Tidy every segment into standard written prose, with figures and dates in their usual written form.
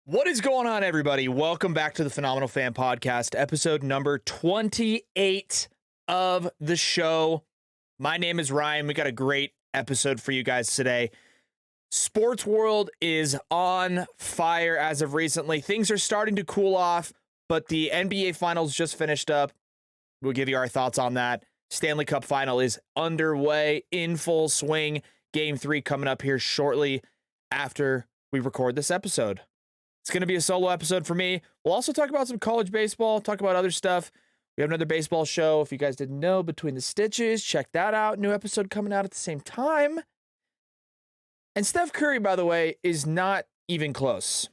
What is going on, everybody? Welcome back to the Phenomenal Fan Podcast, episode number 28 of the show. My name is Ryan. We got a great episode for you guys today. Sports world is on fire as of recently. Things are starting to cool off, but the NBA Finals just finished up. We'll give you our thoughts on that. Stanley Cup Final is underway, in full swing. Game 3 coming up here shortly after we record this episode. It's going to be a solo episode for me. We'll also talk about some college baseball, talk about other stuff. We have another baseball show. If you guys didn't know, Between the Stitches, check that out. New episode coming out at the same time. And Steph Curry, by the way, is not even close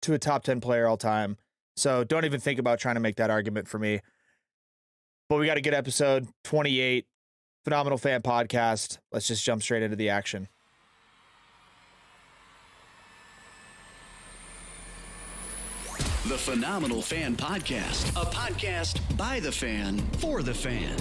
to a top 10 player all time. So don't even think about trying to make that argument for me. But we got a good episode, 28, Phenomenal Fan Podcast. Let's just jump straight into the action. The Phenomenal Fan Podcast, a podcast by the fan, for the fan.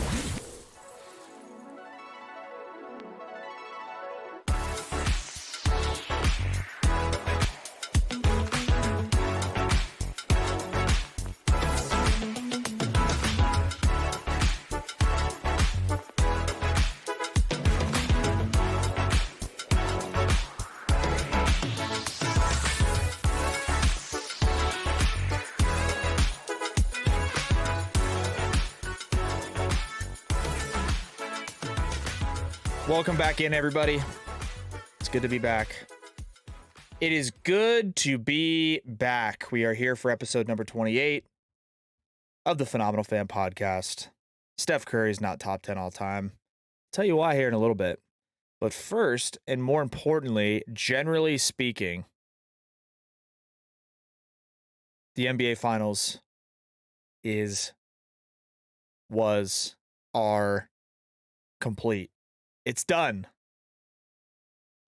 Welcome back in, everybody. It's good to be back. It is good to be back. We are here for episode number 28 of the Phenomenal Fan Podcast. Steph Curry is not top 10 all time. I'll tell you why here in a little bit. But first, and more importantly, generally speaking, the NBA Finals are complete. It's done.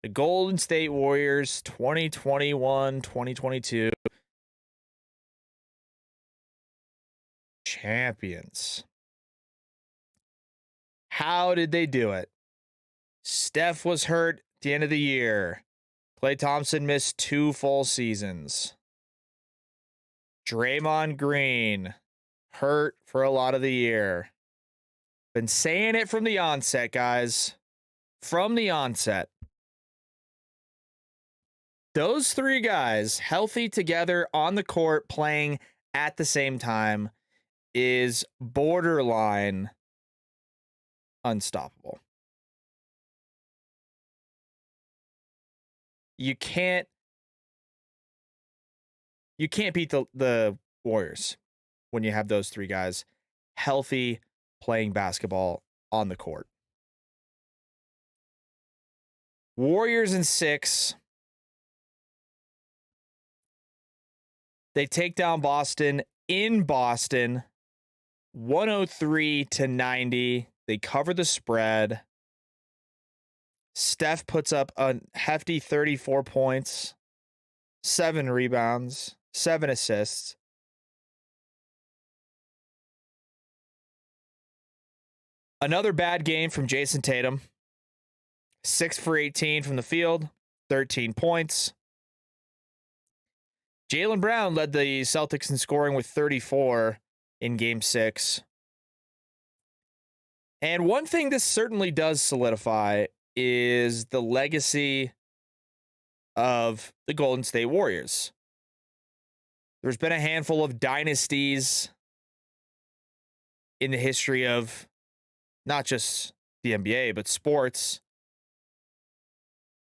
The Golden State Warriors 2021-2022 champions. How did they do it? Steph was hurt at the end of the year. Klay Thompson missed 2 full seasons. Draymond Green hurt for a lot of the year. Been saying it from the onset, guys. From the onset. Those 3 guys healthy together on the court playing at the same time is borderline unstoppable. You can't beat the Warriors when you have those 3 guys healthy playing basketball on the court. Warriors in 6. They take down Boston in Boston, 103-90. They cover the spread. Steph puts up a hefty 34 points, 7 rebounds, 7 assists. Another bad game from Jason Tatum. 6 for 18 from the field, 13 points. Jaylen Brown led the Celtics in scoring with 34 in Game 6. And one thing this certainly does solidify is the legacy of the Golden State Warriors. There's been a handful of dynasties in the history of not just the NBA, but sports.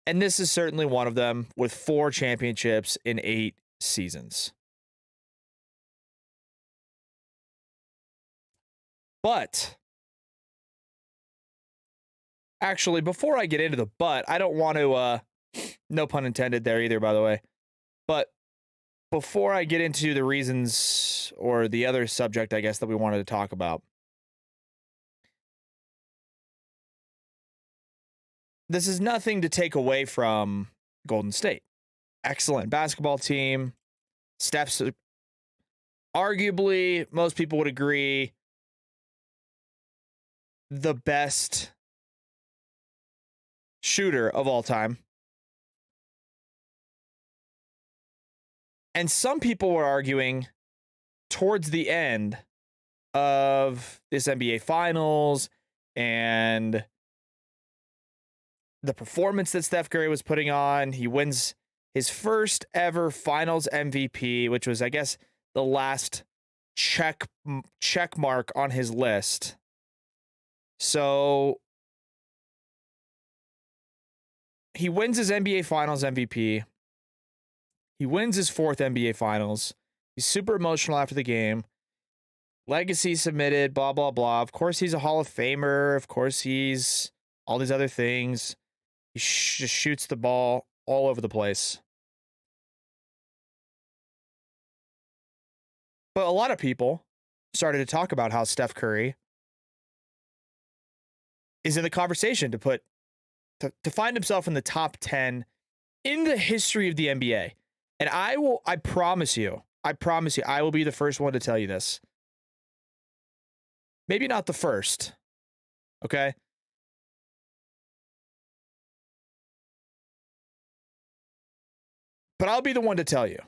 And this is certainly one of them, with 4 championships in 8 seasons. But Actually, before I get into the but, I don't want to, no pun intended there either, by the way. But before I get into the reasons or the other subject, I guess, that we wanted to talk about, this is nothing to take away from Golden State. Excellent basketball team. Steph's arguably, most people would agree, the best shooter of all time. And some people were arguing towards the end of this NBA Finals and the performance that Steph Curry was putting on. He wins his first ever Finals MVP, which was, I guess, the last check mark on his list. So he wins his NBA Finals MVP. He wins his fourth NBA Finals. He's super emotional after the game. Legacy submitted, blah, blah, blah. Of course, he's a Hall of Famer. Of course, he's all these other things. He just shoots the ball all over the place. But a lot of people started to talk about how Steph Curry is in the conversation to find himself in the top 10 in the history of the NBA. And I promise you, I will be the first one to tell you this. Maybe not the first, okay? But I'll be the one to tell you.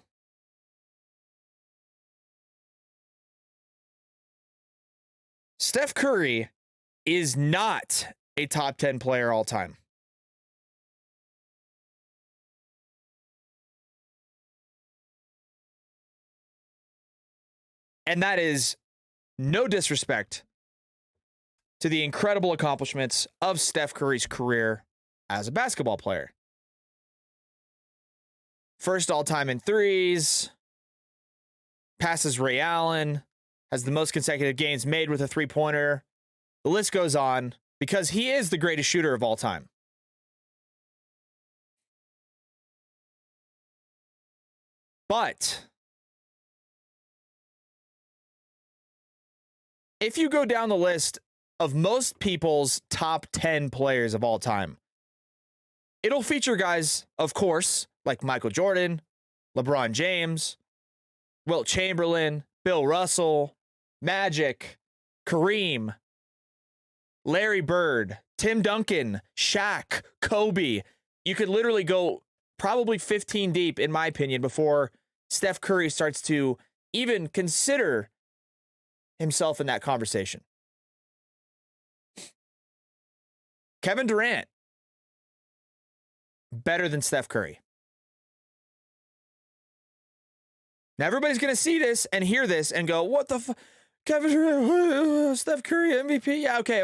Steph Curry is not a top 10 player all time. And that is no disrespect to the incredible accomplishments of Steph Curry's career as a basketball player. First all time in threes, passes Ray Allen, has the most consecutive games made with a three-pointer. The list goes on because he is the greatest shooter of all time. But if you go down the list of most people's top 10 players of all time, it'll feature guys, of course, like Michael Jordan, LeBron James, Wilt Chamberlain, Bill Russell, Magic, Kareem, Larry Bird, Tim Duncan, Shaq, Kobe. You could literally go probably 15 deep, in my opinion, before Steph Curry starts to even consider himself in that conversation. Kevin Durant, better than Steph Curry. Now everybody's going to see this and hear this and go, what the Kevin Durant, Steph Curry, MVP? Yeah, okay.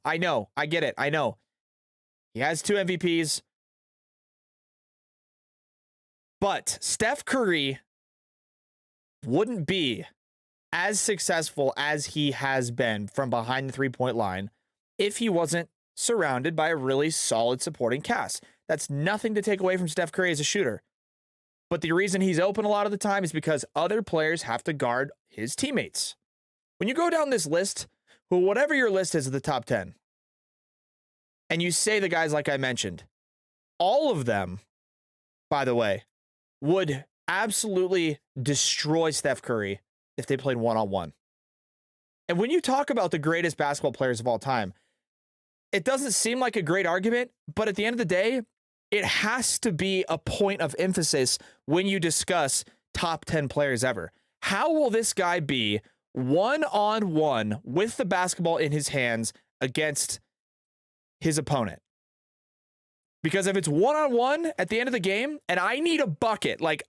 I know. I get it. I know. He has 2 MVPs. But Steph Curry wouldn't be as successful as he has been from behind the three-point line if he wasn't surrounded by a really solid supporting cast. That's nothing to take away from Steph Curry as a shooter. But the reason he's open a lot of the time is because other players have to guard his teammates. When you go down this list, whatever your list is of the top 10, and you say the guys like I mentioned, all of them, by the way, would absolutely destroy Steph Curry if they played one-on-one. And when you talk about the greatest basketball players of all time, it doesn't seem like a great argument, but at the end of the day, it has to be a point of emphasis when you discuss top 10 players ever. How will this guy be one-on-one with the basketball in his hands against his opponent? Because if it's one-on-one at the end of the game, and I need a bucket, like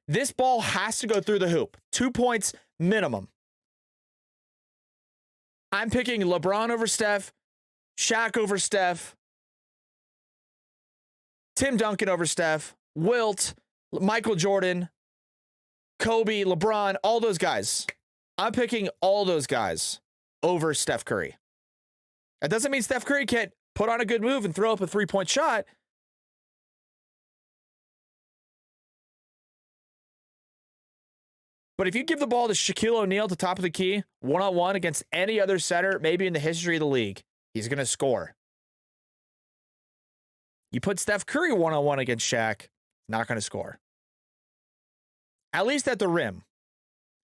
this ball has to go through the hoop. 2 points minimum. I'm picking LeBron over Steph, Shaq over Steph, Tim Duncan over Steph, Wilt, Michael Jordan, Kobe, LeBron, all those guys. I'm picking all those guys over Steph Curry. That doesn't mean Steph Curry can't put on a good move and throw up a 3-point shot. But if you give the ball to Shaquille O'Neal at the top of the key, one-on-one against any other center, maybe in the history of the league, he's going to score. You put Steph Curry one-on-one against Shaq, not going to score. At least at the rim.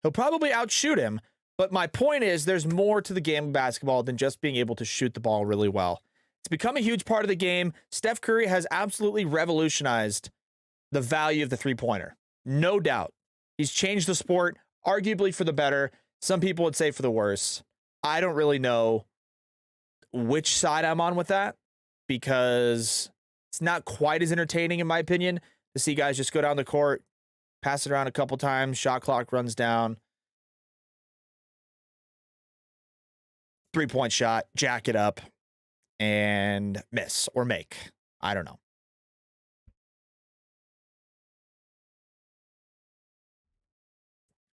He'll probably outshoot him, but my point is there's more to the game of basketball than just being able to shoot the ball really well. It's become a huge part of the game. Steph Curry has absolutely revolutionized the value of the three-pointer. No doubt. He's changed the sport, arguably for the better. Some people would say for the worse. I don't really know which side I'm on with that because it's not quite as entertaining, in my opinion, to see guys just go down the court, pass it around a couple times, shot clock runs down, 3-point shot, jack it up, and miss or make. I don't know.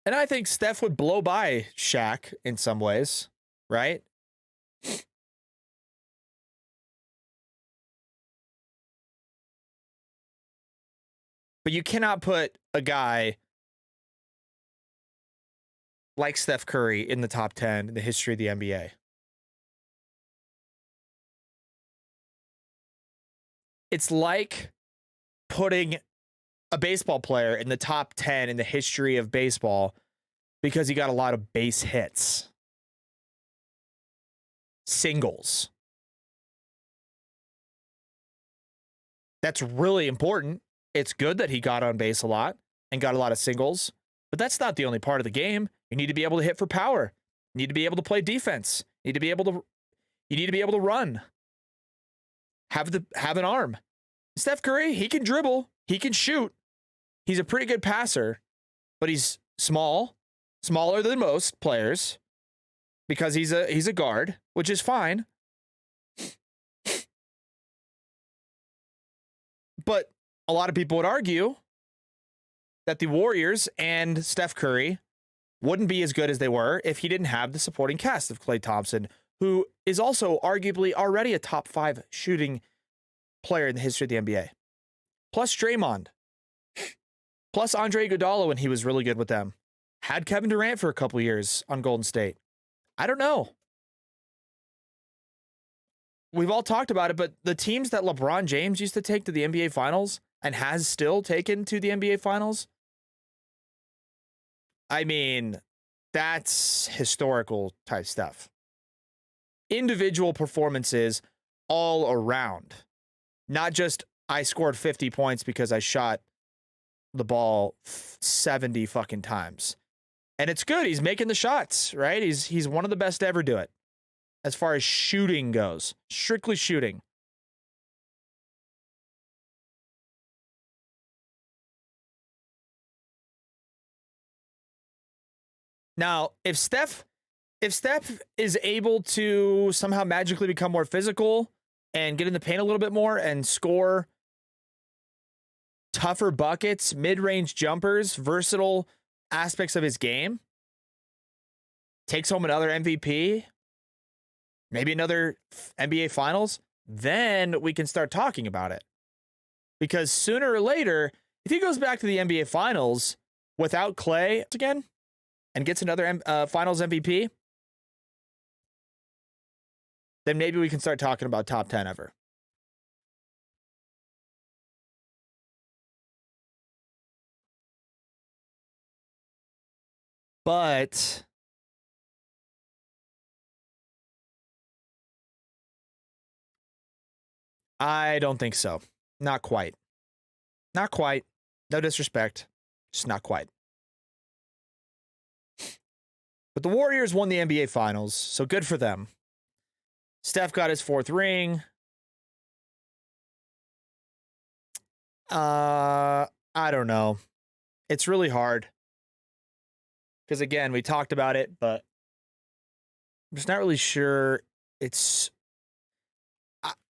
And I think Steph would blow by Shaq in some ways, right? But you cannot put a guy like Steph Curry in the top 10 in the history of the NBA. It's like putting a baseball player in the top 10 in the history of baseball because he got a lot of base hits. Singles. That's really important. It's good that he got on base a lot and got a lot of singles, but that's not the only part of the game. You need to be able to hit for power. You need to be able to play defense. You need to be able to run. Have an arm. Steph Curry, he can dribble, he can shoot. He's a pretty good passer, but he's smaller than most players because he's a guard, which is fine. But a lot of people would argue that the Warriors and Steph Curry wouldn't be as good as they were if he didn't have the supporting cast of Klay Thompson, who is also arguably already a top 5 shooting player in the history of the NBA. Plus Draymond. Plus Andre Iguodala when he was really good with them. Had Kevin Durant for a couple years on Golden State. I don't know. We've all talked about it, but the teams that LeBron James used to take to the NBA Finals and has still taken to the NBA Finals, I mean, that's historical type stuff. Individual performances all around. Not just I scored 50 points because I shot the ball 70 fucking times. And it's good. He's making the shots, right? He's one of the best to ever do it. As far as shooting goes. Strictly shooting. Now, if Steph is able to somehow magically become more physical and get in the paint a little bit more and score tougher buckets, mid-range jumpers, versatile aspects of his game, takes home another MVP, maybe another NBA Finals, then we can start talking about it. Because sooner or later, if he goes back to the NBA Finals without Klay again and gets another Finals MVP, then maybe we can start talking about top 10 ever. But I don't think so. Not quite. Not quite. No disrespect. Just not quite. But the Warriors won the NBA Finals, so good for them. Steph got his 4th ring. I don't know. It's really hard. Because again, we talked about it, but I'm just not really sure it's...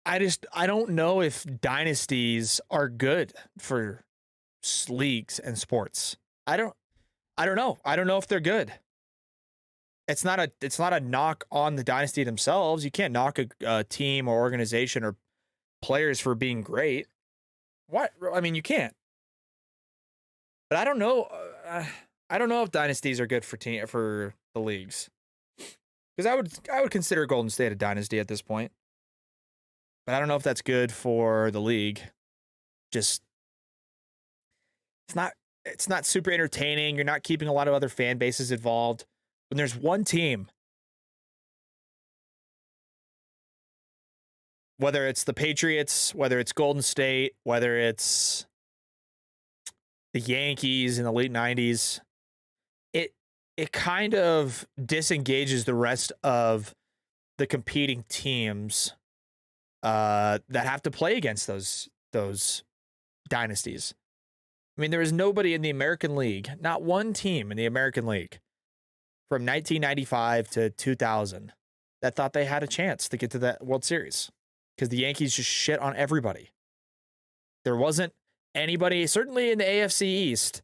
I don't know if dynasties are good for leagues and sports. I don't know. I don't know if they're good. it's not a knock on the dynasty themselves. You can't knock a team or organization or players for being great. What? I mean, you can't. But I don't know. I don't know if dynasties are good for the leagues. Because I would consider Golden State a dynasty at this point. But I don't know if that's good for the league. Just it's not super entertaining. You're not keeping a lot of other fan bases involved. When there's one team, whether it's the Patriots, whether it's Golden State, whether it's the Yankees in the late 90s, it kind of disengages the rest of the competing teams that have to play against those dynasties. I mean, there is nobody in the American League, not one team in the American League from 1995 to 2000 that thought they had a chance to get to that World Series because the Yankees just shit on everybody. There wasn't anybody, certainly in the AFC East,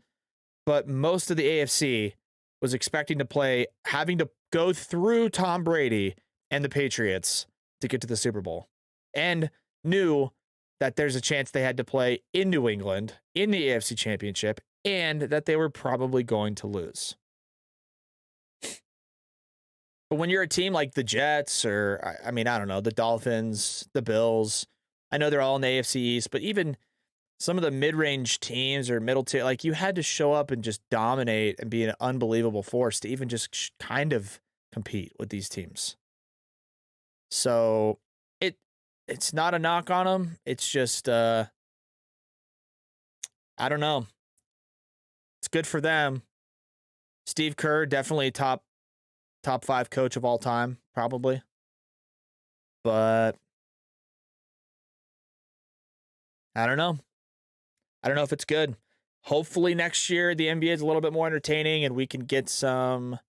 but most of the AFC was expecting to play, having to go through Tom Brady and the Patriots to get to the Super Bowl, and knew that there's a chance they had to play in New England in the AFC Championship and that they were probably going to lose. But when you're a team like the Jets or, I mean, I don't know, the Dolphins, the Bills, I know they're all in the AFC East, but even some of the mid-range teams or middle tier, like you had to show up and just dominate and be an unbelievable force to even just kind of compete with these teams. So it's not a knock on them. It's just, I don't know. It's good for them. Steve Kerr, definitely top 5 coach of all time, probably. But I don't know. I don't know if it's good. Hopefully next year the NBA is a little bit more entertaining and we can get some,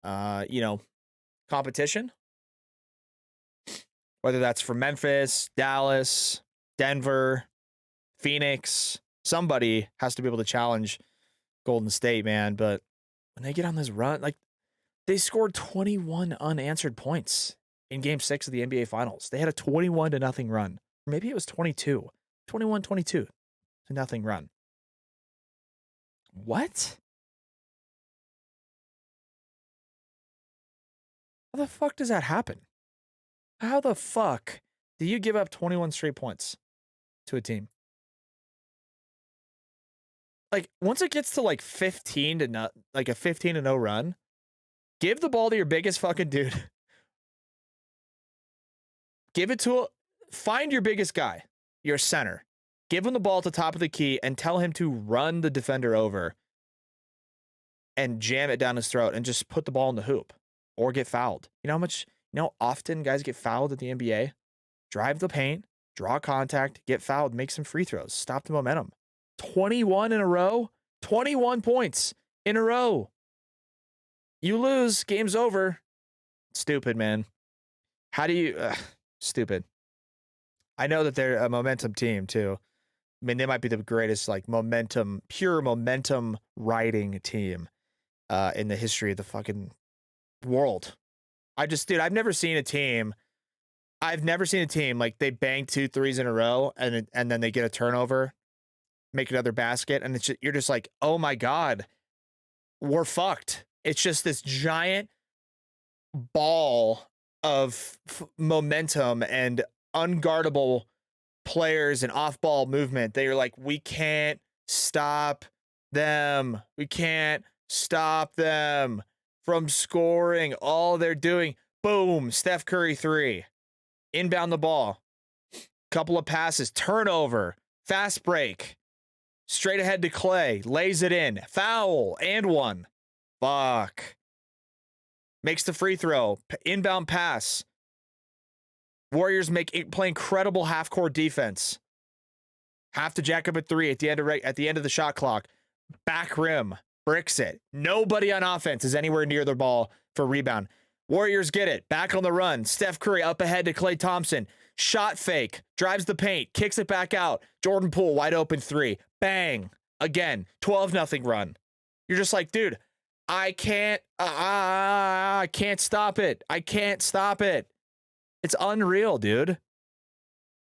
competition. Whether that's for Memphis, Dallas, Denver, Phoenix, somebody has to be able to challenge Golden State, man. But when they get on this run, like they scored 21 unanswered points in Game 6 of the NBA Finals. They had a 21-0 run. Or maybe it was 21-22 to nothing run. What? How the fuck does that happen? How the fuck do you give up 21 straight points to a team? Like, once it gets to like 15 to not like a 15-0 run, give the ball to your biggest fucking dude. Give it to find your biggest guy, your center. Give him the ball at the top of the key and tell him to run the defender over and jam it down his throat and just put the ball in the hoop or get fouled. You know how often guys get fouled at the NBA? Drive the paint, draw contact, get fouled, make some free throws, stop the momentum. 21 in a row, 21 points in a row. You lose, game's over. Stupid, man. How do you... stupid. I know that they're a momentum team, too. I mean, they might be the greatest, like, pure momentum riding team in the history of the fucking world. I've never seen a team like they bang 2 threes in a row and then they get a turnover, make another basket, and you're just like, oh my God, we're fucked. It's just this giant ball of momentum and unguardable players and off-ball movement. They're like, we can't stop them. We can't stop them from scoring. All they're doing, boom, Steph Curry 3. Inbound the ball. Couple of passes, turnover, fast break. Straight ahead to Clay, lays it in. Foul, and one. Fuck. Makes the free throw. Inbound pass. Warriors play incredible half-court defense. Have to jack up at 3 at the end of the shot clock. Back rim. Bricks it. Nobody on offense is anywhere near the ball for rebound. Warriors get it. Back on the run. Steph Curry up ahead to Klay Thompson. Shot fake. Drives the paint. Kicks it back out. Jordan Poole wide open 3. Bang. Again. 12-0 run. You're just like, dude, I can't stop it. I can't stop it. It's unreal, dude.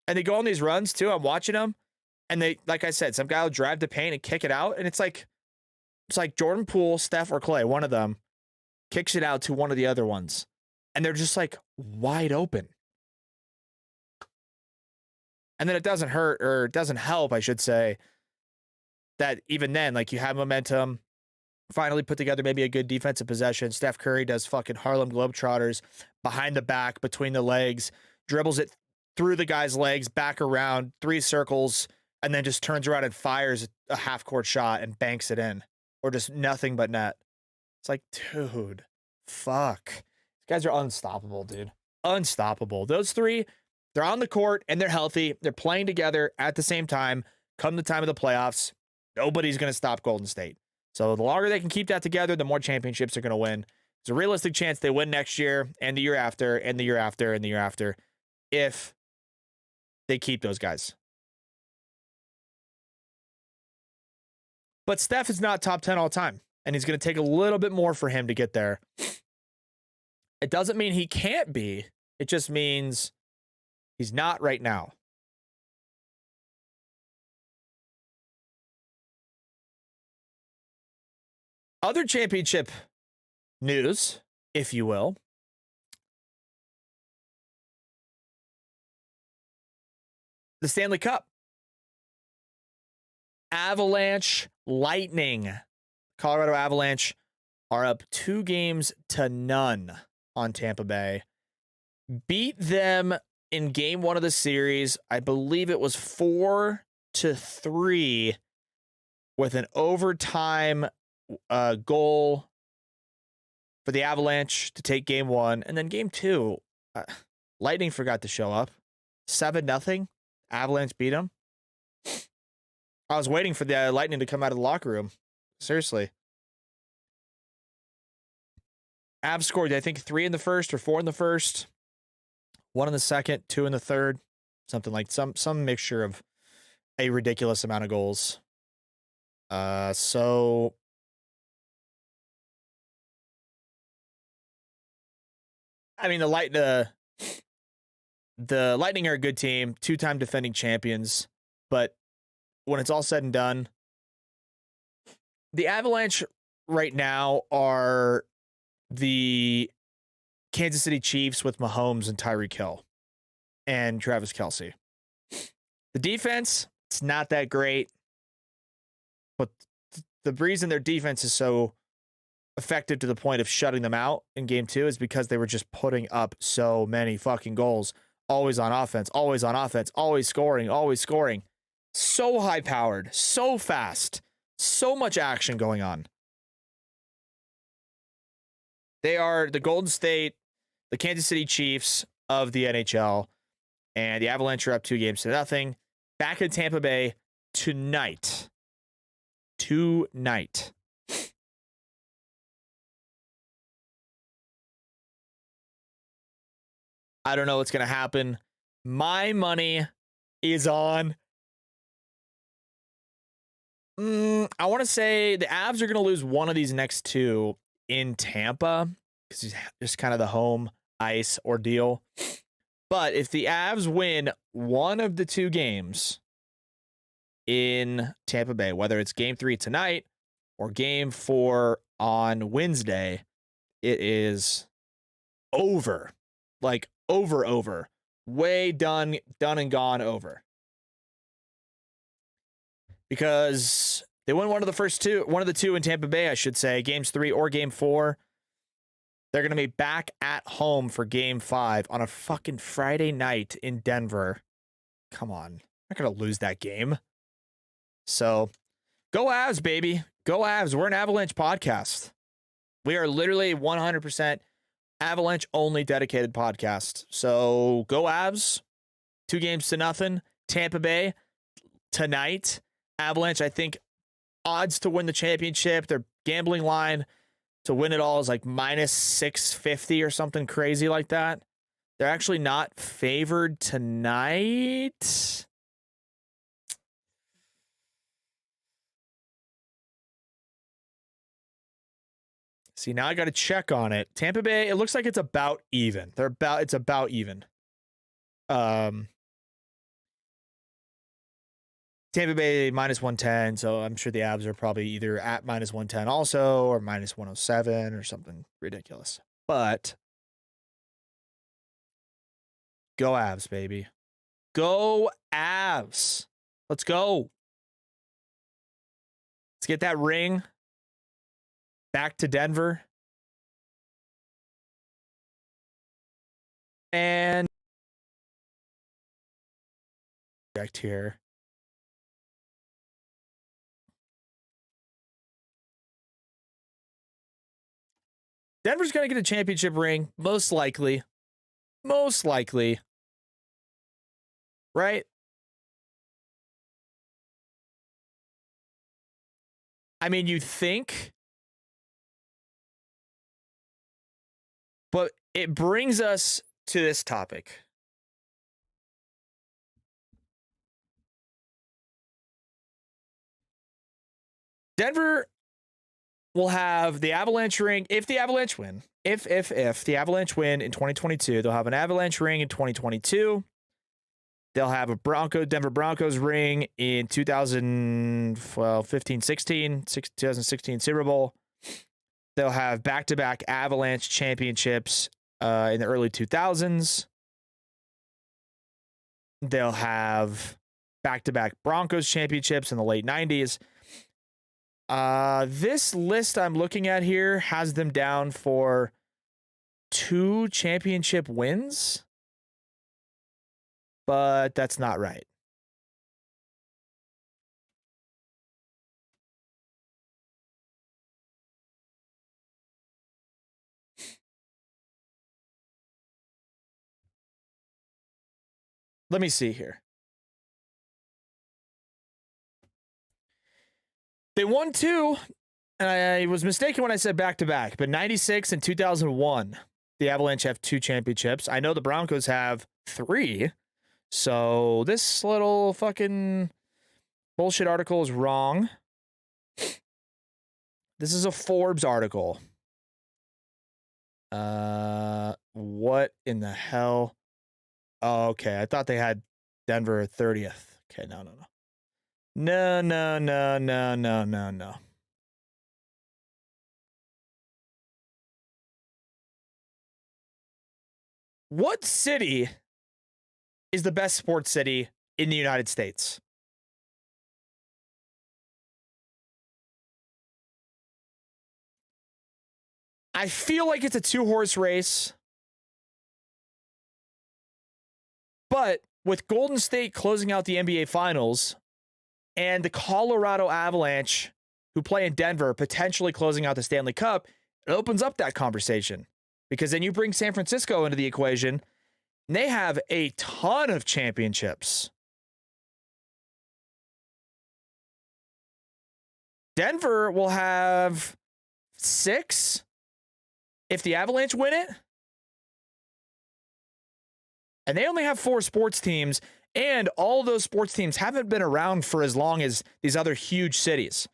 And they go on these runs too. I'm watching them, and they, like I said, some guy will drive the paint and kick it out, and it's like Jordan Poole, Steph, or Clay, one of them kicks it out to one of the other ones, and they're just like wide open. And then it doesn't hurt, or it doesn't help, I should say, that even then, like, you have momentum, finally put together maybe a good defensive possession. Steph Curry does fucking Harlem Globetrotters behind the back, between the legs, dribbles it through the guy's legs, back around, 3 circles, and then just turns around and fires a half-court shot and banks it in, or just nothing but net. It's like, dude, fuck. These guys are unstoppable, dude. Unstoppable. Those 3, they're on the court and they're healthy. They're playing together at the same time. Come the time of the playoffs, nobody's going to stop Golden State. So the longer they can keep that together, the more championships they're going to win. There's a realistic chance they win next year and the year after and the year after and the year after if they keep those guys. But Steph is not top 10 all time, and he's going to take a little bit more for him to get there. It doesn't mean he can't be. It just means he's not right now. Other championship news, if you will. The Stanley Cup. Avalanche Lightning. Colorado Avalanche are up 2-0 on Tampa Bay. Beat them in game 1 of the series. I believe it was 4-3 with an overtime goal for the Avalanche to take game 1. And then game 2, Lightning forgot to show up. 7-0. Avalanche beat them. I was waiting for the Lightning to come out of the locker room. Seriously. Avs scored, I think, 3 in the first or 4 in the first. 1 in the second, 2 in the third. Something like some mixture of a ridiculous amount of goals. So I mean, the Lightning are a good team, 2-time defending champions, but when it's all said and done, the Avalanche right now are the Kansas City Chiefs with Mahomes and Tyreek Hill and Travis Kelce. The defense, it's not that great, but the reason their defense is so effective to the point of shutting them out in game 2 is because they were just putting up so many fucking goals. Always on offense, always scoring, always scoring. So high-powered, so fast, so much action going on. They are the Golden State, the Kansas City Chiefs of the NHL, and the Avalanche are up 2-0. Back in Tampa Bay tonight. I don't know what's going to happen. My money is on. I want to say the Avs are going to lose one of these next 2 in Tampa because it's just kind of the home ice ordeal. But if the Avs win one of the 2 games in Tampa Bay, whether it's game 3 tonight or game 4 on Wednesday, it is over. Like over. Way done and gone over. Because they won one of the 2 in Tampa Bay, I should say, games 3 or game 4. They're going to be back at home for game 5 on a fucking Friday night in Denver. Come on. I'm not going to lose that game. So, go Avs, baby. Go Avs. We're an Avalanche podcast. We are literally 100% Avalanche only dedicated podcast. So, go Avs. 2-0. Tampa Bay tonight. Avalanche, I think, odds to win the championship. Their gambling line to win it all is like -650 or something crazy like that. They're actually not favored tonight. See, now I got to check on it. Tampa Bay, it looks like it's about even. It's about even. Tampa Bay minus 110, so I'm sure the Avs are probably either at minus 110 also or minus 107 or something ridiculous. But go Avs, baby. Go Avs. Let's go. Let's get that ring back to Denver. And here. Denver's going to get a championship ring, most likely. Most likely. Right? I mean, you think. But it brings us to this topic. Denver will have the Avalanche ring if the Avalanche win. If the Avalanche win in 2022, they'll have an Avalanche ring in 2022. They'll have a Denver Broncos ring in 2016 Super Bowl. They'll have back-to-back Avalanche championships in the early 2000s. They'll have back-to-back Broncos championships in the late 90s. This list I'm looking at here has them down for 2 championship wins, but that's not right. Let me see here. They won 2, and I was mistaken when I said back-to-back, but 96 and 2001, the Avalanche have 2 championships. I know the Broncos have 3, so this little fucking bullshit article is wrong. This is a Forbes article. What in the hell? Oh, okay, I thought they had Denver 30th. Okay, no. No. What city is the best sports city in the United States? I feel like it's a 2-horse race. But with Golden State closing out the NBA Finals and the Colorado Avalanche, who play in Denver, potentially closing out the Stanley Cup, it opens up that conversation. Because then you bring San Francisco into the equation, and they have a ton of championships. Denver will have 6 if the Avalanche win it. And they only have 4 sports teams, and all of those sports teams haven't been around for as long as these other huge cities.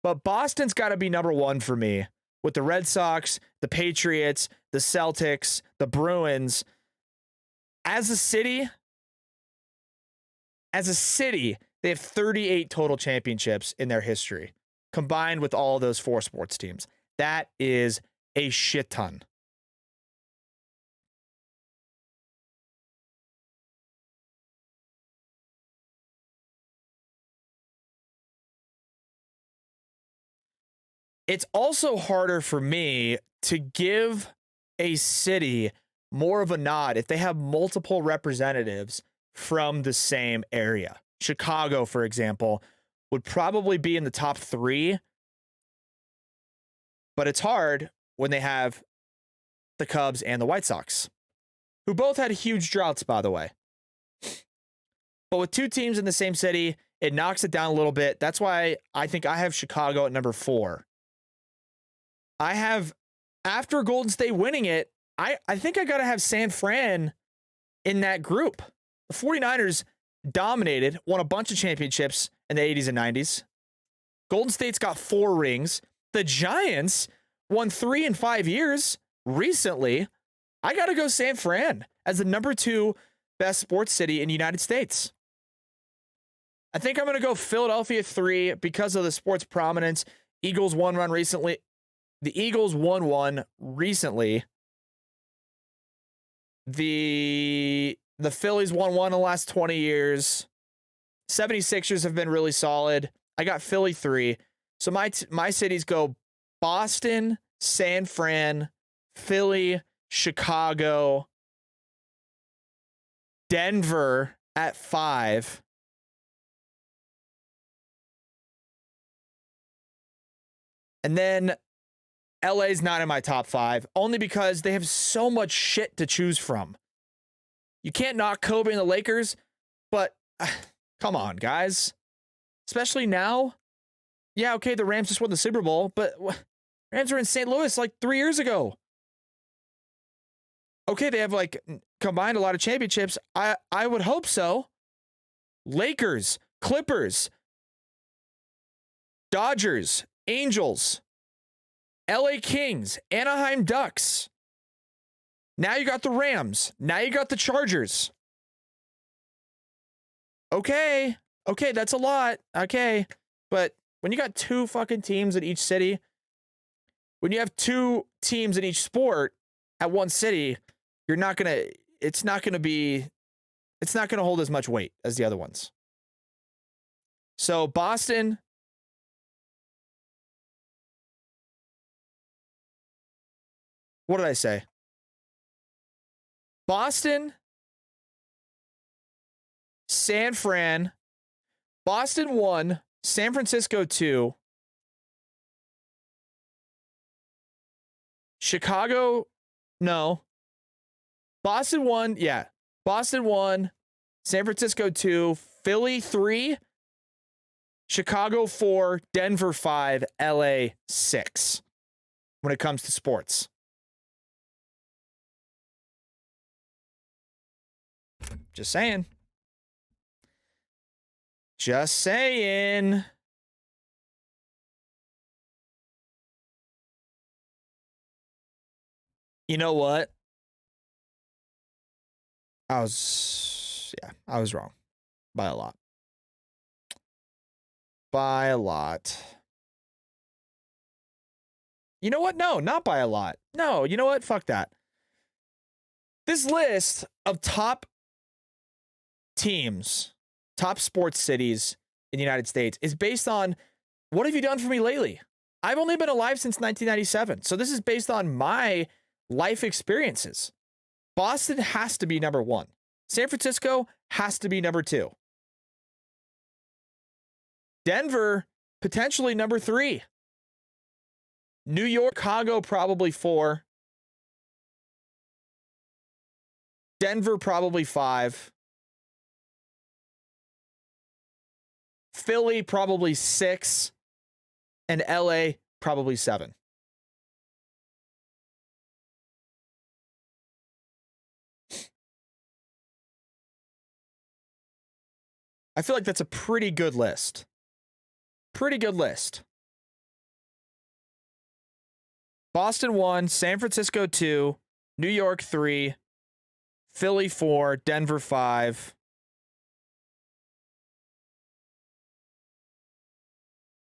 But Boston's got to be number 1 for me, with the Red Sox, the Patriots, the Celtics, the Bruins. As a city, they have 38 total championships in their history, combined with all of those 4 sports teams. That is a shit ton. It's also harder for me to give a city more of a nod if they have multiple representatives from the same area. Chicago, for example, would probably be in the top 3, but it's hard when they have the Cubs and the White Sox, who both had huge droughts, by the way. But with 2 teams in the same city, it knocks it down a little bit. That's why I think I have Chicago at number 4. I have, after Golden State winning it, I think I got to have San Fran in that group. The 49ers dominated, won a bunch of championships in the 80s and 90s. Golden State's got 4 rings. The Giants won 3 in 5 years recently, I got to go San Fran as the number 2 best sports city in the United States. I think I'm going to go Philadelphia 3 because of the sports prominence. Eagles won one recently. The Eagles won one recently. The Phillies won one in the last 20 years. 76ers have been really solid. I got Philly 3. So my cities go Boston, San Fran, Philly, Chicago, Denver at 5. And then LA's not in my top 5, only because they have so much shit to choose from. You can't knock Kobe and the Lakers, but come on, guys. Especially now. Yeah, okay, the Rams just won the Super Bowl, but Rams were in St. Louis like 3 years ago. Okay, they have like combined a lot of championships. I would hope so. Lakers, Clippers, Dodgers, Angels, LA Kings, Anaheim Ducks. Now you got the Rams. Now you got the Chargers. Okay, that's a lot. Okay, but when you got 2 fucking teams in each city, when you have 2 teams in each sport at one city, it's not gonna hold as much weight as the other ones. So Boston, what did I say? Boston, San Fran, Boston 1, San Francisco 2, Chicago, no. Boston 1, yeah. Boston 1, San Francisco 2, Philly 3, Chicago 4, Denver 5, LA 6 when it comes to sports. Just saying. Just saying. You know what? I was wrong. By a lot. By a lot. You know what? No, not by a lot. No, you know what? Fuck that. This list of top teams, top sports cities in the United States is based on what have you done for me lately? I've only been alive since 1997. So this is based on my life experiences. Boston has to be number 1. San Francisco has to be number 2. Denver, potentially number 3. New York, Chicago, probably 4. Denver, probably 5. Philly, probably 6. And LA, probably 7. I feel like that's a pretty good list. Pretty good list. Boston 1, San Francisco 2, New York 3, Philly 4, Denver 5.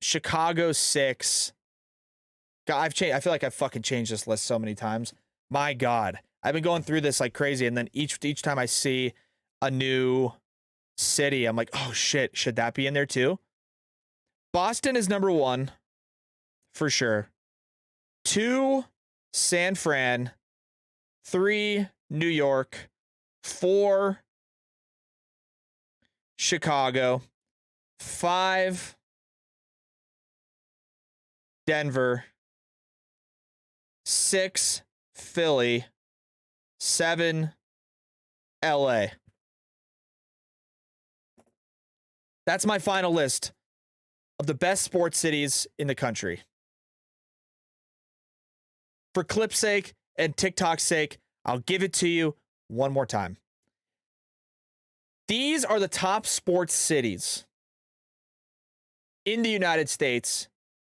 Chicago 6. God, I feel like I've fucking changed this list so many times. My God. I've been going through this like crazy, and then each time I see a new city, I'm like, oh shit, should that be in there too? Boston is number 1 for sure. 2, San Fran. 3, New York. 4, Chicago. 5, Denver. 6, Philly. 7, LA. That's my final list of the best sports cities in the country. For clip's sake and TikTok's sake, I'll give it to you one more time. These are the top sports cities in the United States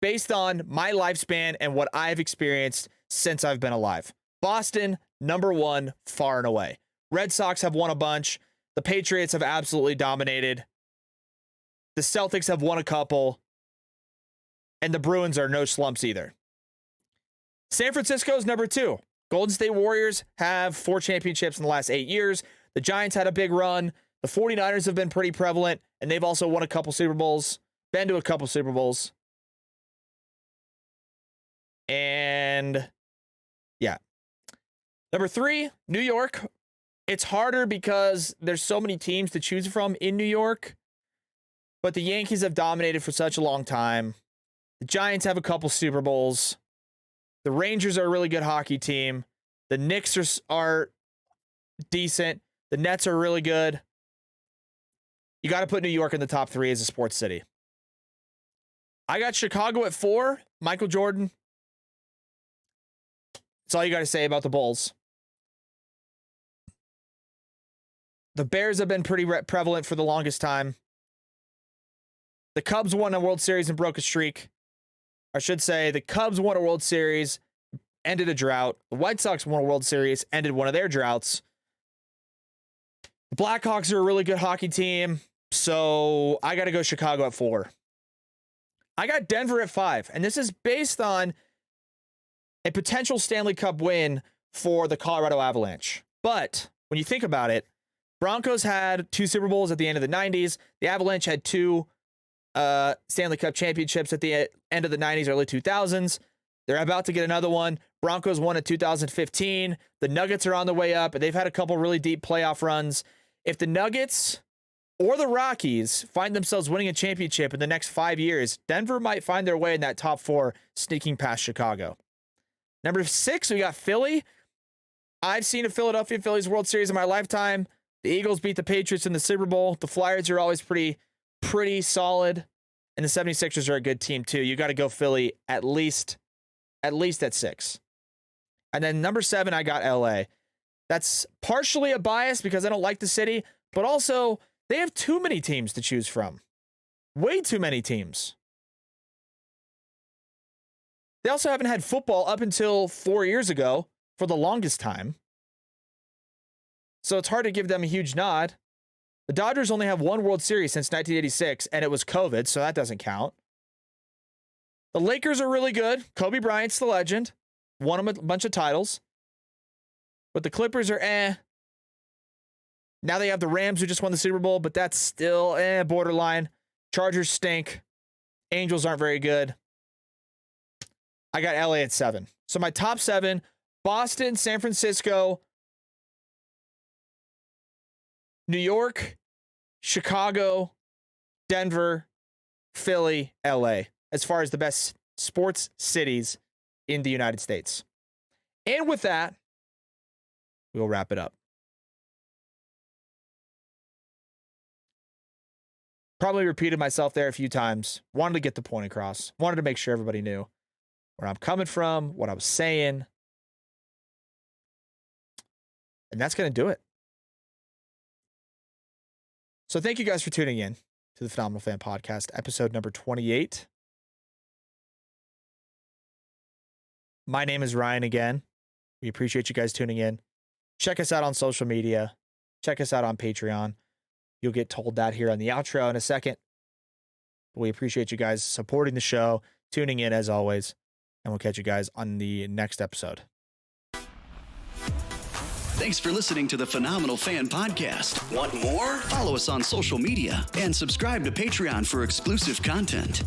based on my lifespan and what I've experienced since I've been alive. Boston, number one, far and away. Red Sox have won a bunch. The Patriots have absolutely dominated. The Celtics have won a couple. And the Bruins are no slumps either. San Francisco is number two. Golden State Warriors have 4 championships in the last 8 years. The Giants had a big run. The 49ers have been pretty prevalent, and they've also won a couple Super Bowls, been to a couple Super Bowls. And yeah. Number 3, New York. It's harder because there's so many teams to choose from in New York, but the Yankees have dominated for such a long time. The Giants have a couple Super Bowls. The Rangers are a really good hockey team. The Knicks are decent. The Nets are really good. You got to put New York in the top 3 as a sports city. I got Chicago at 4. Michael Jordan. That's all you got to say about the Bulls. The Bears have been pretty prevalent for the longest time. The Cubs won a World Series and broke a streak. I should say the Cubs won a World Series, ended a drought. The White Sox won a World Series, ended one of their droughts. The Blackhawks are a really good hockey team, so I got to go Chicago at 4. I got Denver at 5, and this is based on a potential Stanley Cup win for the Colorado Avalanche. But when you think about it, Broncos had 2 Super Bowls at the end of the 90s. The Avalanche had 2 Stanley Cup championships at the end of the 90s, early 2000s. They're about to get another one. Broncos won in 2015. The Nuggets are on the way up, and they've had a couple really deep playoff runs. If the Nuggets or the Rockies find themselves winning a championship in the next 5 years, Denver might find their way in that top 4, sneaking past Chicago. Number 6, we got Philly. I've seen a Philadelphia Phillies World Series in my lifetime. The Eagles beat the Patriots in the Super Bowl. The Flyers are always pretty solid. And the 76ers are a good team too. You got to go Philly at least at 6. And then number 7, I got LA. That's partially a bias because I don't like the city, but also they have too many teams to choose from. Way too many teams. They also haven't had football up until 4 years ago for the longest time. So it's hard to give them a huge nod. The Dodgers only have 1 World Series since 1986, and it was COVID, so that doesn't count. The Lakers are really good. Kobe Bryant's the legend. Won them a bunch of titles. But the Clippers are Now they have the Rams who just won the Super Bowl, but that's still borderline. Chargers stink. Angels aren't very good. I got LA at 7. So my top 7, Boston, San Francisco, New York, Chicago, Denver, Philly, LA, as far as the best sports cities in the United States. And with that, we'll wrap it up. Probably repeated myself there a few times. Wanted to get the point across. Wanted to make sure everybody knew where I'm coming from, what I was saying. And that's going to do it. So thank you guys for tuning in to the Phenomenal Fan Podcast, episode number 28. My name is Ryan again. We appreciate you guys tuning in. Check us out on social media. Check us out on Patreon. You'll get told that here on the outro in a second. We appreciate you guys supporting the show, tuning in as always, and we'll catch you guys on the next episode. Thanks for listening to the Phenomenal Fan Podcast. Want more? Follow us on social media and subscribe to Patreon for exclusive content.